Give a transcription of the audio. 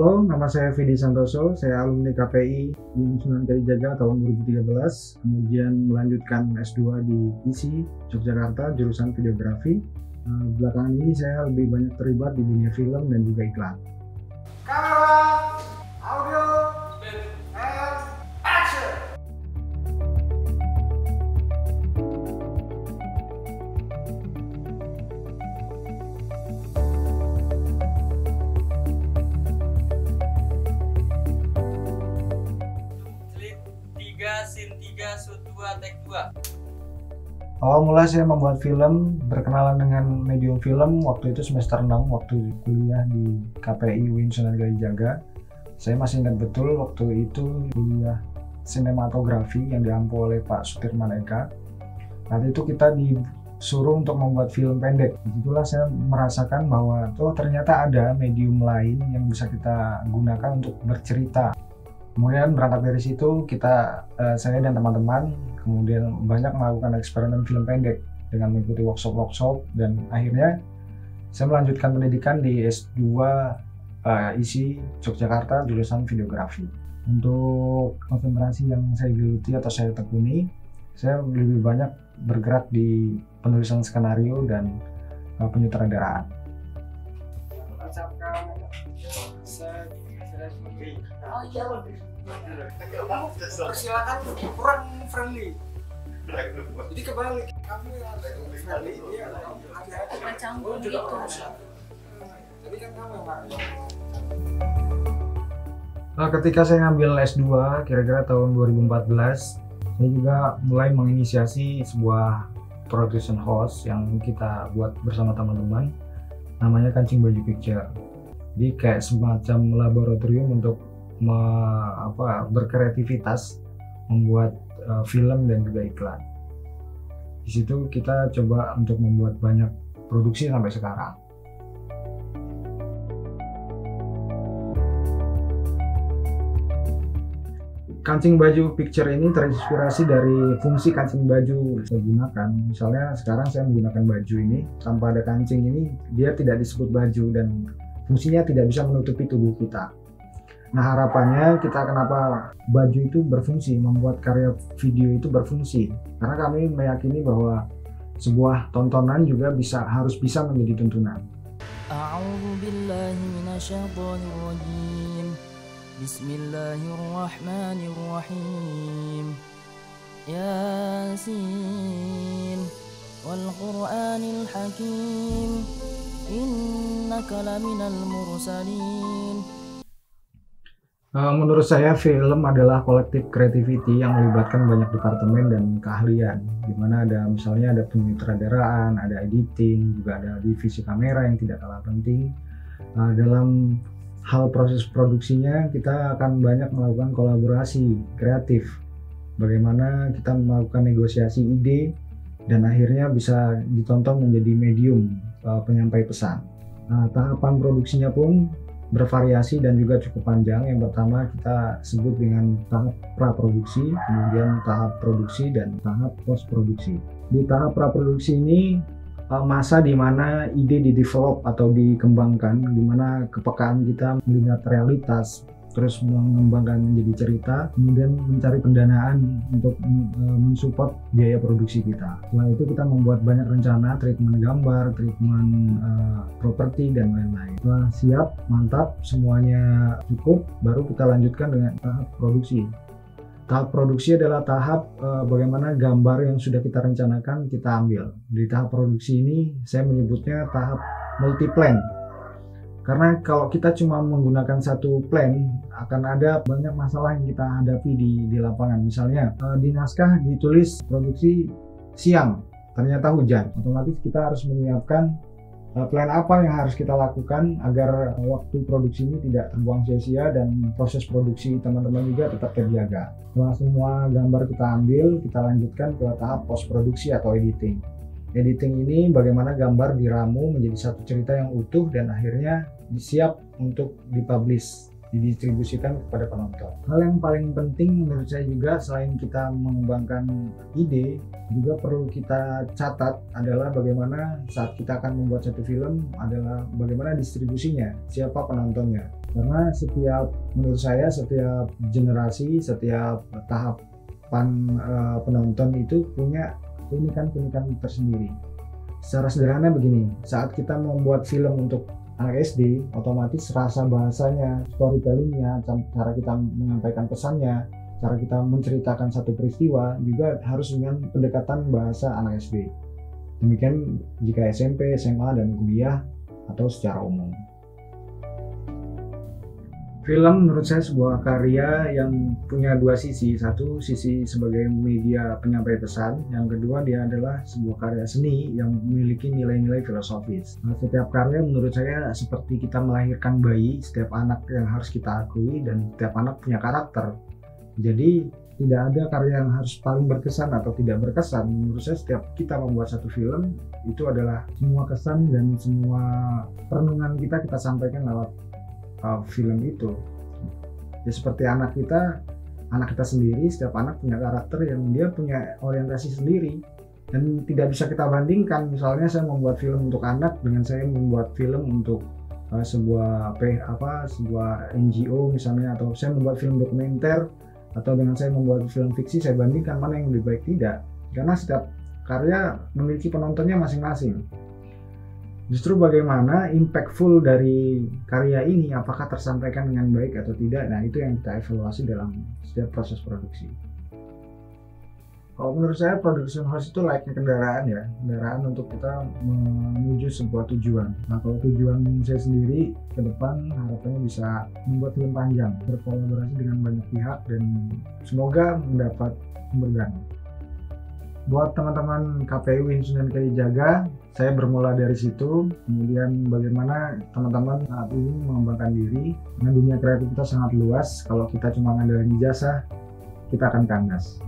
Halo, nama saya Vidi Santoso, saya alumni KPI di Sunan Kalijaga tahun 2013, kemudian melanjutkan S2 di ISI, Yogyakarta, jurusan videografi. Belakangan ini saya lebih banyak terlibat di dunia film dan juga iklan. Kamera, audio, and action! Scene 3, shoot 2, take 2. Awal mula saya membuat film, berkenalan dengan medium film waktu itu semester 6 waktu kuliah di KPI UIN Sunan Kalijaga. Saya masih ingat betul waktu itu kuliah sinematografi yang diampu oleh Pak Sutirman Eka. Saat itu kita disuruh untuk membuat film pendek. Disitulah saya merasakan bahwa ternyata ada medium lain yang bisa kita gunakan untuk bercerita. Kemudian berangkat dari situ saya dan teman-teman kemudian banyak melakukan eksperimen film pendek dengan mengikuti workshop dan akhirnya saya melanjutkan pendidikan di S2 ISI Yogyakarta jurusan videografi. Untuk konsentrasi yang saya geluti atau saya tekuni, saya lebih banyak bergerak di penulisan skenario dan penyutradaraan. Oh iya. Persilakan kurang friendly. Jadi kebalik, kamu yang friendly, dia agak canggung gitu. Jadi kan kamu yang Ketika saya ngambil S2 kira-kira tahun 2014, saya juga mulai menginisiasi sebuah production house yang kita buat bersama teman-teman, namanya Kancing Baju Picture. Jadi kayak semacam laboratorium untuk berkreativitas membuat film dan juga iklan. Di situ kita coba untuk membuat banyak produksi sampai sekarang. Kancing Baju Picture ini terinspirasi dari fungsi kancing baju saya gunakan. Misalnya sekarang saya menggunakan baju ini, tanpa ada kancing ini dia tidak disebut baju dan fungsinya tidak bisa menutupi tubuh kita. Nah, harapannya kenapa baju itu berfungsi, membuat karya video itu berfungsi. Karena kami meyakini bahwa sebuah tontonan juga harus bisa menjadi tuntunan. A'udzu billahi minasyaitonir rajim. Bismillahirrahmanirrahim. Yasin wal Qur'anil Hakim. Innaka laminal mursalin. Menurut saya film adalah kolektif creativity yang melibatkan banyak departemen dan keahlian, di mana misalnya ada penyutradaraan, ada editing, juga ada divisi kamera yang tidak kalah penting. Dalam hal proses produksinya kita akan banyak melakukan kolaborasi kreatif, bagaimana kita melakukan negosiasi ide dan akhirnya bisa ditonton menjadi medium penyampai pesan. Tahapan produksinya pun bervariasi dan juga cukup panjang. Yang pertama kita sebut dengan tahap praproduksi, kemudian tahap produksi dan tahap post produksi. Di tahap praproduksi ini masa di mana ide di-develop atau dikembangkan, di mana kepekaan kita melihat realitas, terus mengembangkan menjadi cerita, kemudian mencari pendanaan untuk mensupport biaya produksi kita. Setelah itu kita membuat banyak rencana, treatment gambar, treatment properti dan lain-lain. Setelah siap, mantap, semuanya cukup, baru kita lanjutkan dengan tahap produksi. Tahap produksi adalah tahap bagaimana gambar yang sudah kita rencanakan kita ambil. Di tahap produksi ini saya menyebutnya tahap multi-plan. Karena kalau kita cuma menggunakan satu plan, akan ada banyak masalah yang kita hadapi di lapangan. Misalnya di naskah ditulis produksi siang, ternyata hujan. Otomatis kita harus menyiapkan plan apa yang harus kita lakukan agar waktu produksi ini tidak terbuang sia-sia dan proses produksi teman-teman juga tetap terjaga. Setelah semua gambar kita ambil, kita lanjutkan ke tahap post produksi atau editing. Editing ini bagaimana gambar diramu menjadi satu cerita yang utuh dan akhirnya siap untuk dipublish, didistribusikan kepada penonton. Hal yang paling penting menurut saya juga selain kita mengembangkan ide, juga perlu kita catat adalah bagaimana saat kita akan membuat satu film adalah bagaimana distribusinya, siapa penontonnya. Karena menurut saya setiap generasi, setiap tahapan penonton itu punya keunikan-keunikan tersendiri. Secara sederhana begini, saat kita membuat film untuk anak SD, otomatis rasa bahasanya, storytellingnya, cara kita menyampaikan pesannya, cara kita menceritakan satu peristiwa juga harus dengan pendekatan bahasa anak SD. Demikian jika SMP, SMA, dan kuliah atau secara umum. Film menurut saya sebuah karya yang punya dua sisi. Satu sisi sebagai media penyampai pesan, yang kedua dia adalah sebuah karya seni yang memiliki nilai-nilai filosofis. Setiap karya menurut saya seperti kita melahirkan bayi, setiap anak yang harus kita akui dan setiap anak punya karakter. Jadi tidak ada karya yang harus paling berkesan atau tidak berkesan. Menurut saya setiap kita membuat satu film itu adalah semua kesan dan semua perenungan kita sampaikan lewat film itu. Ya seperti anak kita sendiri, setiap anak punya karakter yang dia punya orientasi sendiri dan tidak bisa kita bandingkan. Misalnya saya membuat film untuk anak dengan saya membuat film untuk sebuah NGO misalnya, atau saya membuat film dokumenter, atau dengan saya membuat film fiksi, saya bandingkan mana yang lebih baik. Tidak, karena setiap karya memiliki penontonnya masing-masing. Justru bagaimana impactful dari karya ini, apakah tersampaikan dengan baik atau tidak, nah itu yang kita evaluasi dalam setiap proses produksi. Kalau menurut saya production house itu layaknya kendaraan untuk kita menuju sebuah tujuan. Nah kalau tujuan saya sendiri ke depan harapannya bisa membuat film panjang, berkolaborasi dengan banyak pihak dan semoga mendapat pemberian. Buat teman-teman KPU Sunan Kalijaga, saya bermula dari situ, kemudian bagaimana teman-teman saat ini mengembangkan diri. Karena dunia kreatif kita sangat luas, kalau kita cuma ngandalin ijazah, kita akan kandas.